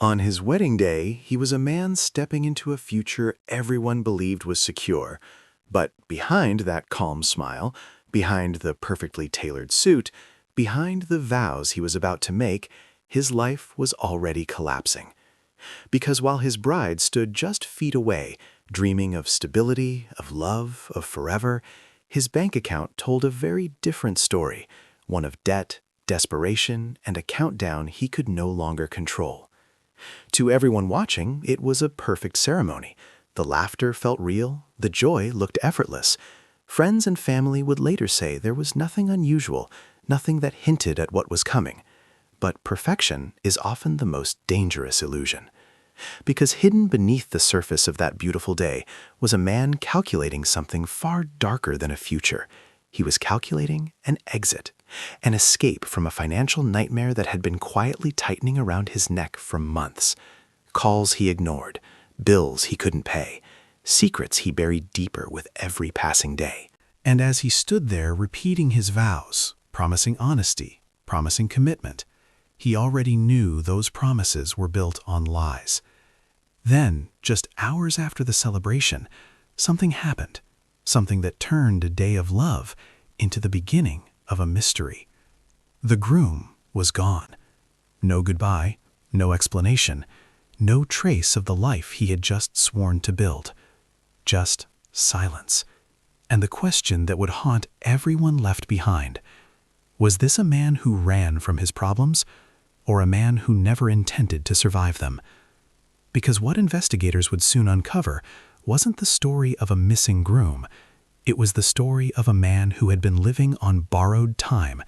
On his wedding day, he was a man stepping into a future everyone believed was secure. But behind that calm smile, behind the perfectly tailored suit, behind the vows he was about to make, his life was already collapsing. Because while his bride stood just feet away, dreaming of stability, of love, of forever, his bank account told a very different story, one of debt, desperation, and a countdown he could no longer control. To everyone watching, it was a perfect ceremony. The laughter felt real, the joy looked effortless. Friends and family would later say there was nothing unusual, nothing that hinted at what was coming. But perfection is often the most dangerous illusion. Because hidden beneath the surface of that beautiful day was a man calculating something far darker than a future. He was calculating an exit, an escape from a financial nightmare that had been quietly tightening around his neck for months. Calls he ignored, bills he couldn't pay, secrets he buried deeper with every passing day. And as he stood there repeating his vows, promising honesty, promising commitment, he already knew those promises were built on lies. Then, just hours after the celebration, something happened, something that turned a day of love into the beginning of a mystery. The groom was gone. No goodbye, no explanation, no trace of the life he had just sworn to build. Just silence. And the question that would haunt everyone left behind: was this a man who ran from his problems, or a man who never intended to survive them? Because what investigators would soon uncover wasn't the story of a missing groom. It was the story of a man who had been living on borrowed time,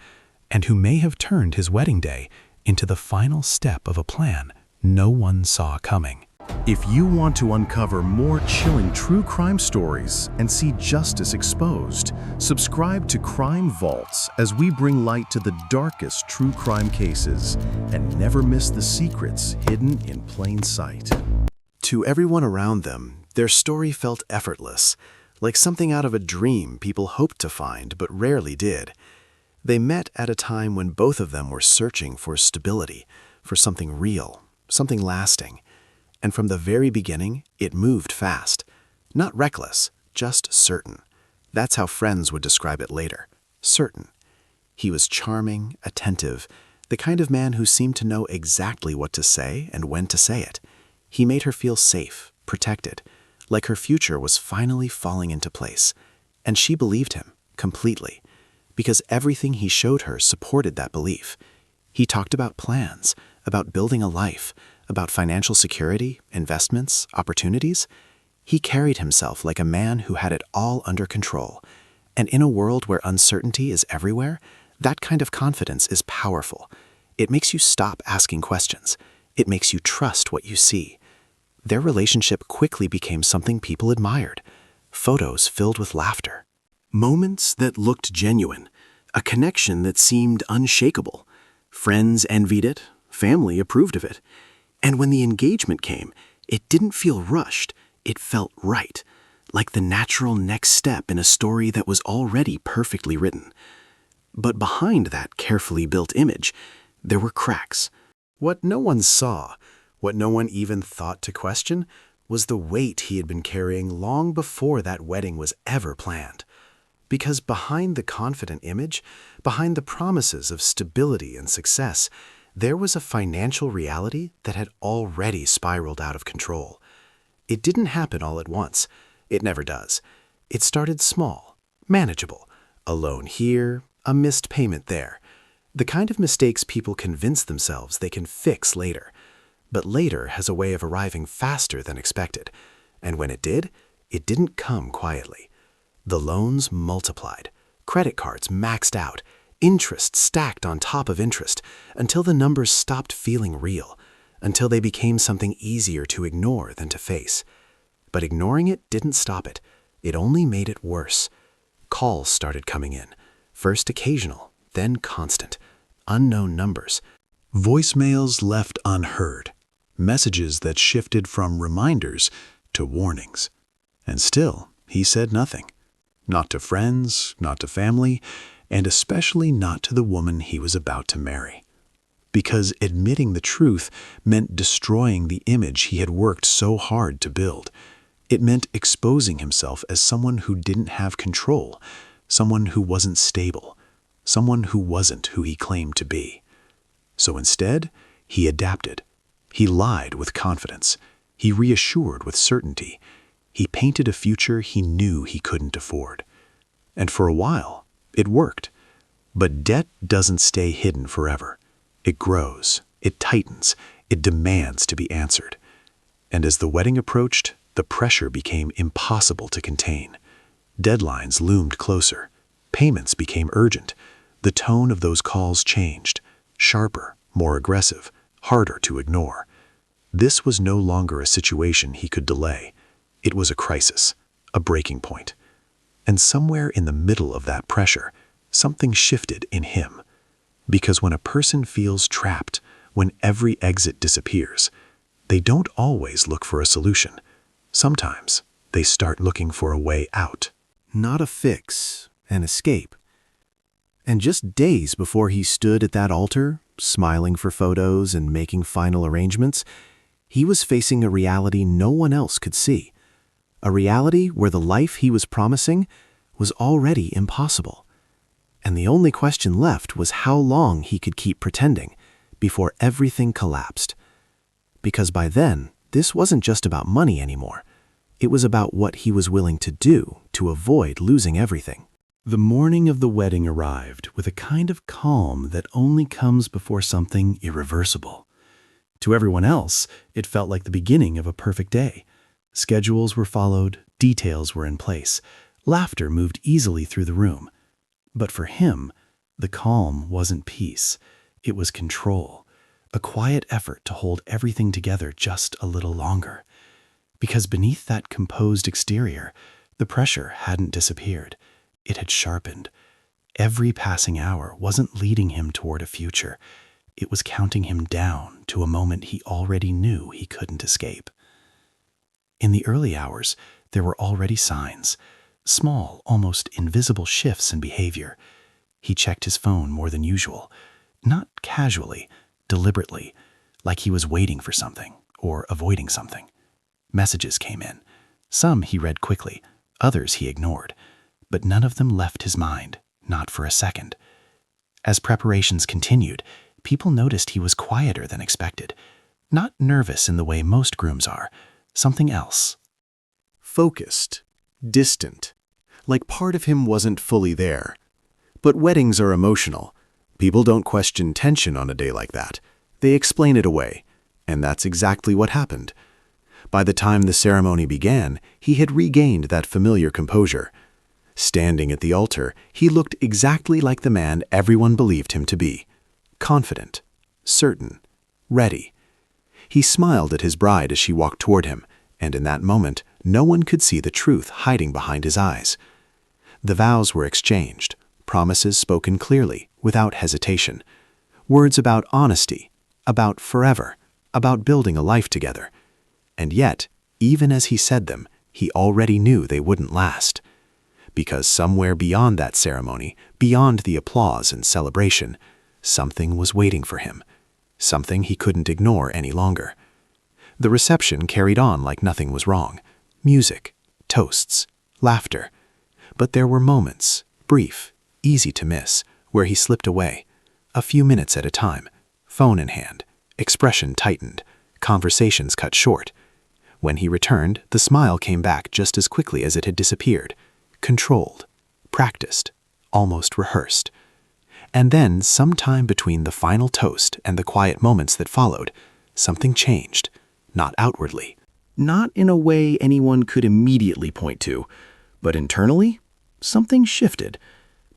and who may have turned his wedding day into the final step of a plan no one saw coming. If you want to uncover more chilling true crime stories and see justice exposed, subscribe to Crime Vaults as we bring light to the darkest true crime cases and never miss the secrets hidden in plain sight. To everyone around them, their story felt effortless, like something out of a dream people hoped to find but rarely did. They met at a time when both of them were searching for stability, for something real, something lasting. And from the very beginning, it moved fast. Not reckless, just certain. That's how friends would describe it later. Certain. He was charming, attentive, the kind of man who seemed to know exactly what to say and when to say it. He made her feel safe, protected, like her future was finally falling into place. And she believed him, completely, because everything he showed her supported that belief. He talked about plans, about building a life, about financial security, investments, opportunities. He carried himself like a man who had it all under control. And in a world where uncertainty is everywhere, that kind of confidence is powerful. It makes you stop asking questions. It makes you trust what you see. Their relationship quickly became something people admired. Photos filled with laughter. Moments that looked genuine. A connection that seemed unshakable. Friends envied it. Family approved of it. And when the engagement came, it didn't feel rushed. It felt right, like the natural next step in a story that was already perfectly written. But behind that carefully built image, there were cracks. What no one saw, what no one even thought to question, was the weight he had been carrying long before that wedding was ever planned. Because behind the confident image, behind the promises of stability and success, there was a financial reality that had already spiraled out of control. It didn't happen all at once. It never does. It started small, manageable. A loan here, a missed payment there. The kind of mistakes people convince themselves they can fix later. But later has a way of arriving faster than expected. And when it did, it didn't come quietly. The loans multiplied. Credit cards maxed out. Interest stacked on top of interest, until the numbers stopped feeling real, until they became something easier to ignore than to face. But ignoring it didn't stop it. It only made it worse. Calls started coming in, first occasional, then constant. Unknown numbers. Voicemails left unheard. Messages that shifted from reminders to warnings. And still, he said nothing. Not to friends, not to family, and especially not to the woman he was about to marry. because admitting the truth meant destroying the image he had worked so hard to build. It meant exposing himself as someone who didn't have control, someone who wasn't stable, someone who wasn't who he claimed to be. So instead, he adapted. He lied with confidence. He reassured with certainty. He painted a future he knew he couldn't afford. And for a while, it worked. But debt doesn't stay hidden forever. It grows, it tightens, it demands to be answered. And as the wedding approached, the pressure became impossible to contain. Deadlines loomed closer. Payments became urgent. The tone of those calls changed, sharper, more aggressive, harder to ignore. This was no longer a situation he could delay. It was a crisis, a breaking point. And somewhere in the middle of that pressure, something shifted in him. Because when a person feels trapped, when every exit disappears, they don't always look for a solution. Sometimes they start looking for a way out. Not a fix, an escape. And just days before he stood at that altar, smiling for photos and making final arrangements, he was facing a reality no one else could see. A reality where the life he was promising was already impossible. And the only question left was how long he could keep pretending before everything collapsed. Because by then, this wasn't just about money anymore. It was about what he was willing to do to avoid losing everything. The morning of the wedding arrived with a kind of calm that only comes before something irreversible. To everyone else, it felt like the beginning of a perfect day. Schedules were followed, details were in place, laughter moved easily through the room. But for him, the calm wasn't peace. It was control, a quiet effort to hold everything together just a little longer. Because beneath that composed exterior, the pressure hadn't disappeared. It had sharpened. Every passing hour wasn't leading him toward a future. It was counting him down to a moment he already knew he couldn't escape. In the early hours, there were already signs. Small, almost invisible shifts in behavior. He checked his phone more than usual, not casually, deliberately, like he was waiting for something or avoiding something. Messages came in. Some he read quickly, others he ignored, but none of them left his mind, not for a second. As preparations continued, people noticed he was quieter than expected, not nervous in the way most grooms are, something else. Focused. Distant, like part of him wasn't fully there. But weddings are emotional. People don't question tension on a day like that. They explain it away, and that's exactly what happened. By the time the ceremony began, he had regained that familiar composure. Standing at the altar, he looked exactly like the man everyone believed him to be. Confident, certain, ready. He smiled at his bride as she walked toward him, and in that moment, no one could see the truth hiding behind his eyes. The vows were exchanged, promises spoken clearly, without hesitation. Words about honesty, about forever, about building a life together. And yet, even as he said them, he already knew they wouldn't last. Because somewhere beyond that ceremony, beyond the applause and celebration, something was waiting for him. Something he couldn't ignore any longer. The reception carried on like nothing was wrong. Music, toasts, laughter. But there were moments, brief, easy to miss, where he slipped away. A few minutes at a time, phone in hand, expression tightened, conversations cut short. When he returned, the smile came back just as quickly as it had disappeared. Controlled, practiced, almost rehearsed. And then, sometime between the final toast and the quiet moments that followed, something changed, not outwardly. Not in a way anyone could immediately point to, but internally, something shifted.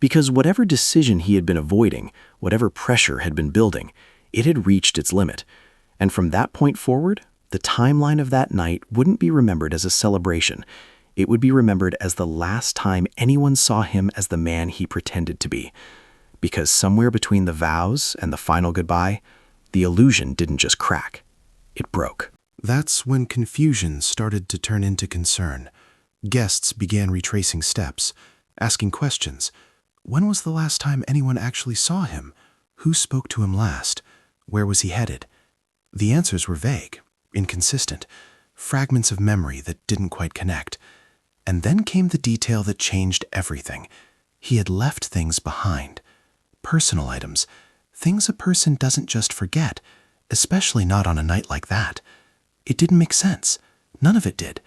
Because whatever decision he had been avoiding, whatever pressure had been building, it had reached its limit. And from that point forward, the timeline of that night wouldn't be remembered as a celebration. It would be remembered as the last time anyone saw him as the man he pretended to be. Because somewhere between the vows and the final goodbye, the illusion didn't just crack, it broke. That's when confusion started to turn into concern. Guests began retracing steps, asking questions. When was the last time anyone actually saw him? Who spoke to him last? Where was he headed? The answers were vague, inconsistent, fragments of memory that didn't quite connect. And then came the detail that changed everything. He had left things behind. Personal items, things a person doesn't just forget, especially not on a night like that. It didn't make sense. None of it did,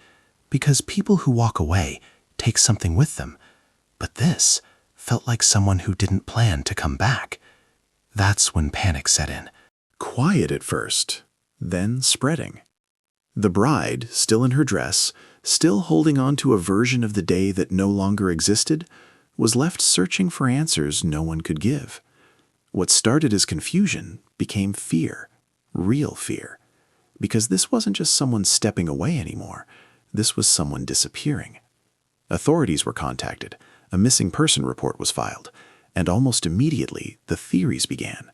because people who walk away take something with them. But this felt like someone who didn't plan to come back. That's when panic set in. Quiet at first, then spreading. The bride, still in her dress, still holding on to a version of the day that no longer existed, was left searching for answers no one could give. What started as confusion became fear, real fear, because this wasn't just someone stepping away anymore. This was someone disappearing. Authorities were contacted, a missing person report was filed, and almost immediately the theories began.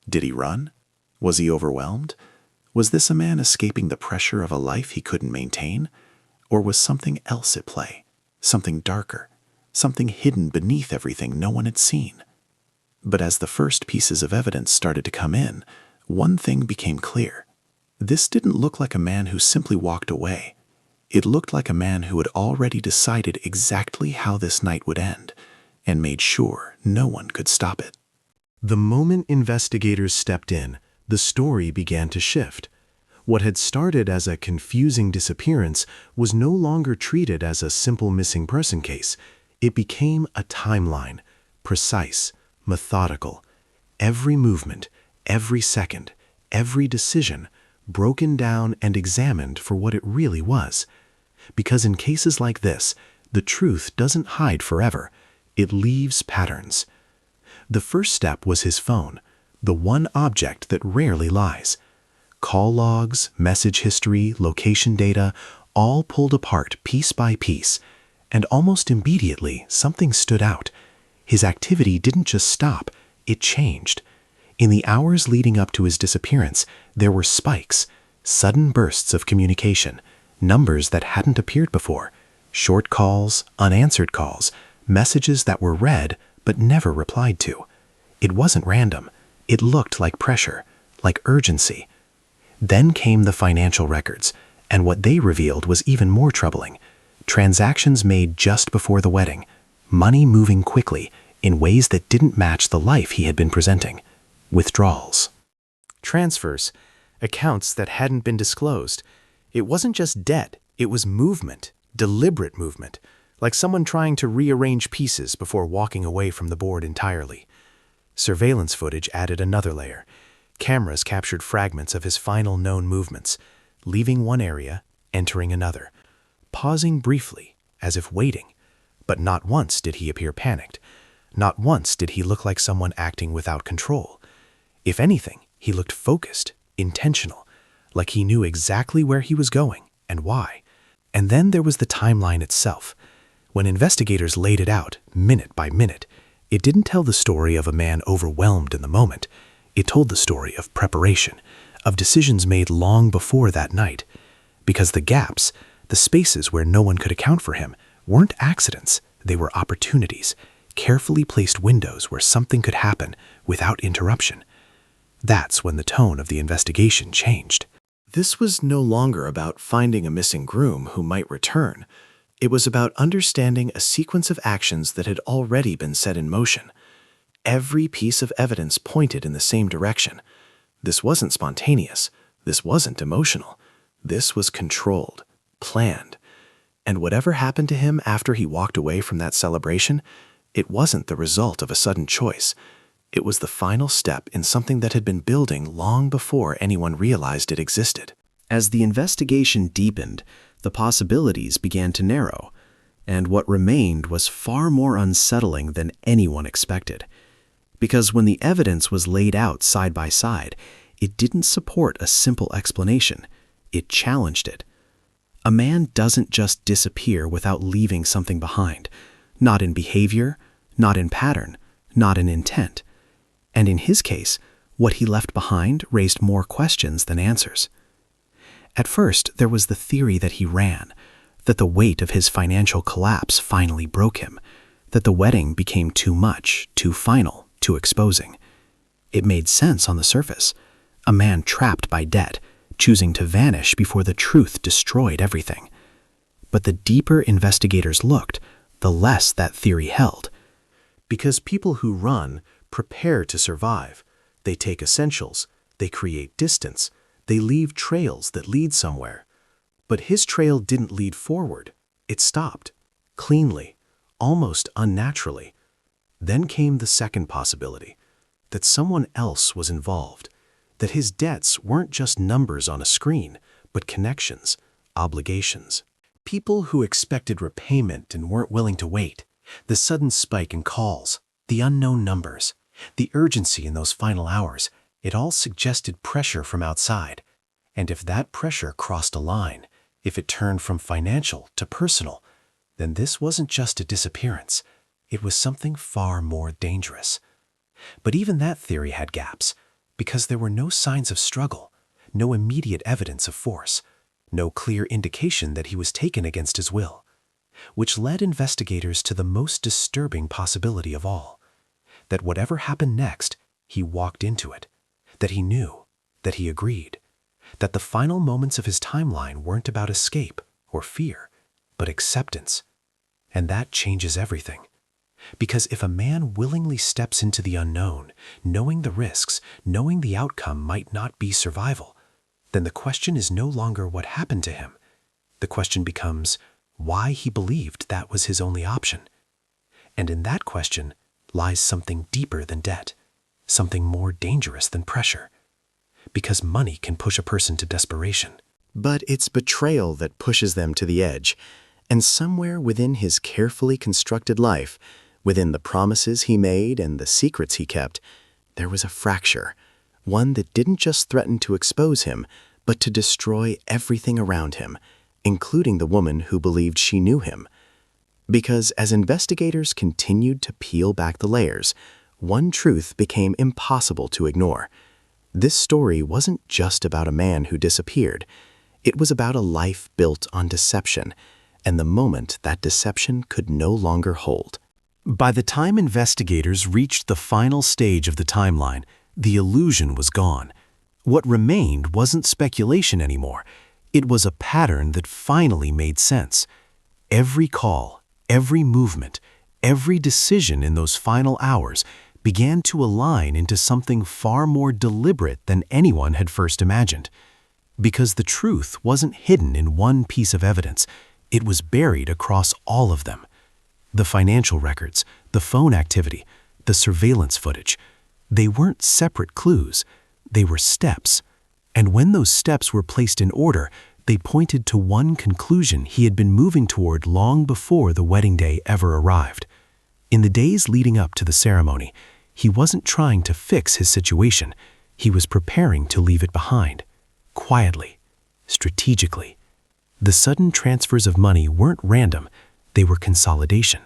Did he run? Was he overwhelmed? Was this a man escaping the pressure of a life he couldn't maintain? Or was something else at play, something darker, something hidden beneath everything no one had seen? But as the first pieces of evidence started to come in, one thing became clear. This didn't look like a man who simply walked away. It looked like a man who had already decided exactly how this night would end, and made sure no one could stop it. The moment investigators stepped in, the story began to shift. What had started as a confusing disappearance was no longer treated as a simple missing person case. It became a timeline, precise, methodical. Every movement, every second, every decision, broken down and examined for what it really was. Because in cases like this, the truth doesn't hide forever. It leaves patterns. The first step was his phone, the one object that rarely lies. Call logs, message history, location data, all pulled apart piece by piece, and almost immediately something stood out. His activity didn't just stop, it changed. In the hours leading up to his disappearance, there were spikes, sudden bursts of communication, numbers that hadn't appeared before, short calls, unanswered calls, messages that were read but never replied to. It wasn't random. It looked like pressure, like urgency. Then came the financial records, and what they revealed was even more troubling. Transactions made just before the wedding, money moving quickly in ways that didn't match the life he had been presenting. Withdrawals. Transfers, accounts that hadn't been disclosed. It wasn't just debt, it was movement, deliberate movement, like someone trying to rearrange pieces before walking away from the board entirely. Surveillance footage added another layer. Cameras captured fragments of his final known movements, leaving one area, entering another, pausing briefly, as if waiting. But not once did he appear panicked. Not once did he look like someone acting without control. If anything, he looked focused, intentional, like he knew exactly where he was going and why. And then there was the timeline itself. When investigators laid it out, minute by minute, it didn't tell the story of a man overwhelmed in the moment. It told the story of preparation, of decisions made long before that night. Because the gaps, the spaces where no one could account for him, weren't accidents, they were opportunities, carefully placed windows where something could happen without interruption. That's when the tone of the investigation changed. This was no longer about finding a missing groom who might return. It was about understanding a sequence of actions that had already been set in motion. Every piece of evidence pointed in the same direction. This wasn't spontaneous. This wasn't emotional. This was controlled, planned. And whatever happened to him after he walked away from that celebration, it wasn't the result of a sudden choice. It was the final step in something that had been building long before anyone realized it existed. As the investigation deepened, the possibilities began to narrow, and what remained was far more unsettling than anyone expected. Because when the evidence was laid out side by side, it didn't support a simple explanation. It challenged it. A man doesn't just disappear without leaving something behind, not in behavior, not in pattern, not in intent. And in his case, what he left behind raised more questions than answers. At first, there was the theory that he ran, that the weight of his financial collapse finally broke him, that the wedding became too much, too final, too exposing. It made sense on the surface. a man trapped by debt, choosing to vanish before the truth destroyed everything. But the deeper investigators looked, the less that theory held. Because people who run prepare to survive. They take essentials, they create distance, they leave trails that lead somewhere. But his trail didn't lead forward. It stopped, cleanly, almost unnaturally. Then came the second possibility, that someone else was involved, that his debts weren't just numbers on a screen, but connections, obligations. People who expected repayment and weren't willing to wait. The sudden spike in calls, the unknown numbers, the urgency in those final hours, it all suggested pressure from outside. And if that pressure crossed a line, if it turned from financial to personal, then this wasn't just a disappearance. It was something far more dangerous. But even that theory had gaps, because there were no signs of struggle, no immediate evidence of force, no clear indication that he was taken against his will, which led investigators to the most disturbing possibility of all, that whatever happened next, he walked into it, that he knew, that he agreed, that the final moments of his timeline weren't about escape or fear, but acceptance. And that changes everything. Because if a man willingly steps into the unknown, knowing the risks, knowing the outcome might not be survival, then the question is no longer what happened to him. The question becomes why he believed that was his only option. And in that question lies something deeper than debt, something more dangerous than pressure. Because money can push a person to desperation. But it's betrayal that pushes them to the edge. And somewhere within his carefully constructed life, within the promises he made and the secrets he kept, there was a fracture, one that didn't just threaten to expose him, but to destroy everything around him, including the woman who believed she knew him. Because as investigators continued to peel back the layers, one truth became impossible to ignore. This story wasn't just about a man who disappeared. It was about a life built on deception, and the moment that deception could no longer hold. By the time investigators reached the final stage of the timeline, the illusion was gone. What remained wasn't speculation anymore. It was a pattern that finally made sense. Every call, every movement, every decision in those final hours began to align into something far more deliberate than anyone had first imagined. Because the truth wasn't hidden in one piece of evidence, it was buried across all of them. The financial records, the phone activity, the surveillance footage, they weren't separate clues, they were steps. And when those steps were placed in order, they pointed to one conclusion he had been moving toward long before the wedding day ever arrived. In the days leading up to the ceremony, he wasn't trying to fix his situation. He was preparing to leave it behind, quietly, strategically. The sudden transfers of money weren't random, they were consolidation.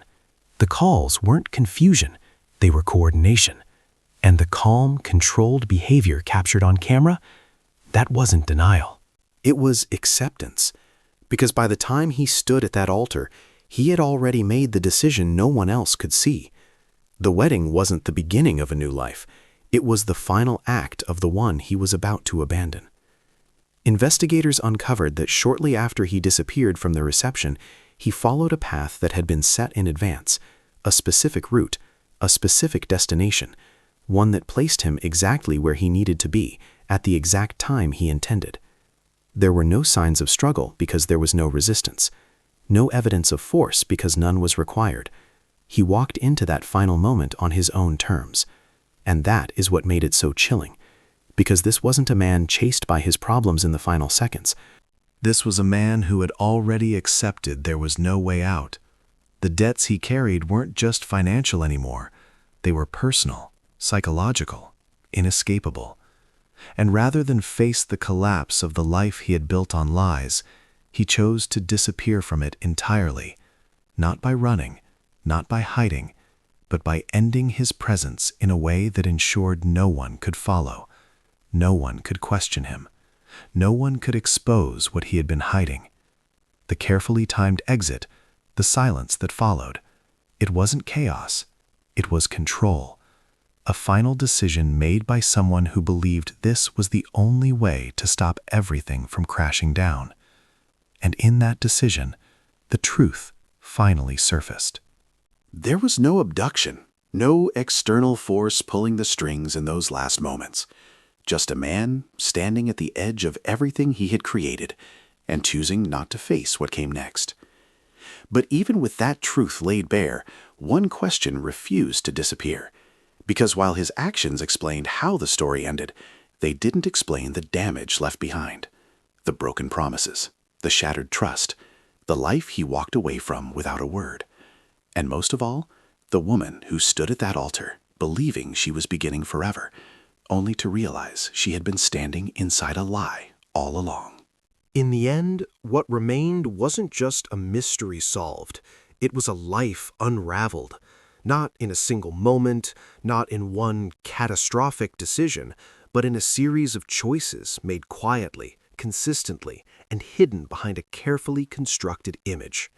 The calls weren't confusion, they were coordination. And the calm, controlled behavior captured on camera, that wasn't denial. It was acceptance. Because by the time he stood at that altar, he had already made the decision no one else could see. The wedding wasn't the beginning of a new life. It was the final act of the one he was about to abandon. Investigators uncovered that shortly after he disappeared from the reception, he followed a path that had been set in advance, a specific route, a specific destination, one that placed him exactly where he needed to be, at the exact time he intended. There were no signs of struggle because there was no resistance, no evidence of force because none was required. He walked into that final moment on his own terms. And that is what made it so chilling, because this wasn't a man chased by his problems in the final seconds. This was a man who had already accepted there was no way out. The debts he carried weren't just financial anymore. They were personal, psychological, inescapable. And rather than face the collapse of the life he had built on lies, he chose to disappear from it entirely, not by running, not by hiding, but by ending his presence in a way that ensured no one could follow. No one could question him. No one could expose what he had been hiding. The carefully timed exit, the silence that followed, it wasn't chaos, it was control. A final decision made by someone who believed this was the only way to stop everything from crashing down. And in that decision, the truth finally surfaced. There was no abduction, no external force pulling the strings in those last moments. Just a man standing at the edge of everything he had created and choosing not to face what came next. But even with that truth laid bare, one question refused to disappear. Because while his actions explained how the story ended, they didn't explain the damage left behind. The broken promises, the shattered trust, the life he walked away from without a word. And most of all, the woman who stood at that altar, believing she was beginning forever, only to realize she had been standing inside a lie all along. In the end, what remained wasn't just a mystery solved. It was a life unraveled. Not in a single moment, not in one catastrophic decision, but in a series of choices made quietly, consistently, and hidden behind a carefully constructed image.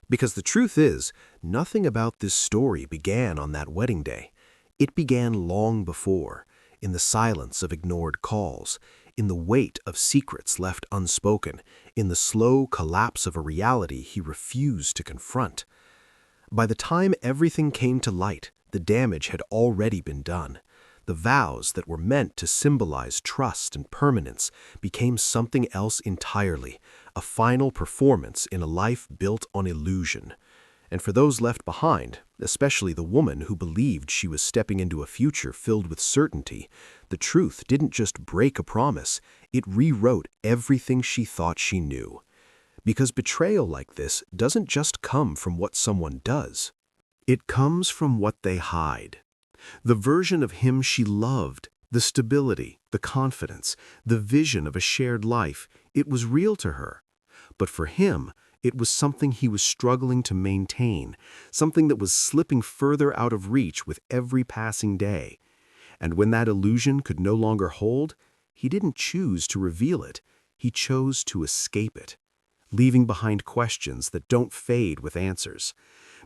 Because the truth is, nothing about this story began on that wedding day. It began long before, in the silence of ignored calls, in the weight of secrets left unspoken, in the slow collapse of a reality he refused to confront. By the time everything came to light, the damage had already been done. The vows that were meant to symbolize trust and permanence became something else entirely, a final performance in a life built on illusion. And for those left behind, especially the woman who believed she was stepping into a future filled with certainty, the truth didn't just break a promise, it rewrote everything she thought she knew. Because betrayal like this doesn't just come from what someone does. It comes from what they hide. The version of him she loved, the stability, the confidence, the vision of a shared life, it was real to her. But for him, it was something he was struggling to maintain, something that was slipping further out of reach with every passing day. And when that illusion could no longer hold, he didn't choose to reveal it, he chose to escape it, leaving behind questions that don't fade with answers.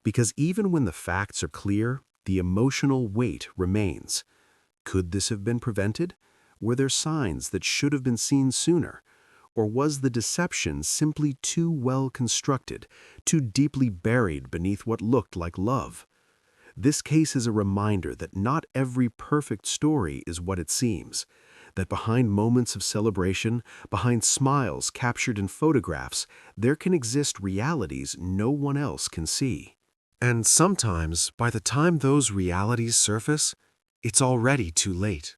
Because even when the facts are clear, the emotional weight remains. Could this have been prevented? Were there signs that should have been seen sooner? Or was the deception simply too well constructed, too deeply buried beneath what looked like love? This case is a reminder that not every perfect story is what it seems, that behind moments of celebration, behind smiles captured in photographs, there can exist realities no one else can see. And sometimes, by the time those realities surface, it's already too late.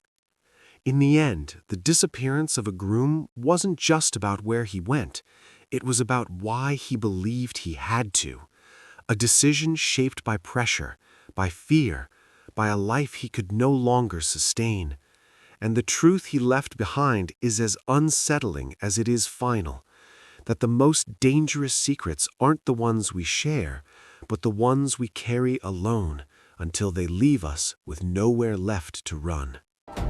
In the end, the disappearance of a groom wasn't just about where he went. It was about why he believed he had to. A decision shaped by pressure, by fear, by a life he could no longer sustain. And the truth he left behind is as unsettling as it is final, that the most dangerous secrets aren't the ones we share, but the ones we carry alone until they leave us with nowhere left to run.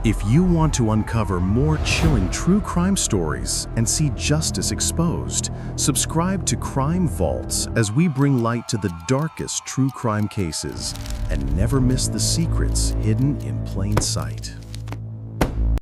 If you want to uncover more chilling true crime stories and see justice exposed, subscribe to Crime Vaults as we bring light to the darkest true crime cases and never miss the secrets hidden in plain sight.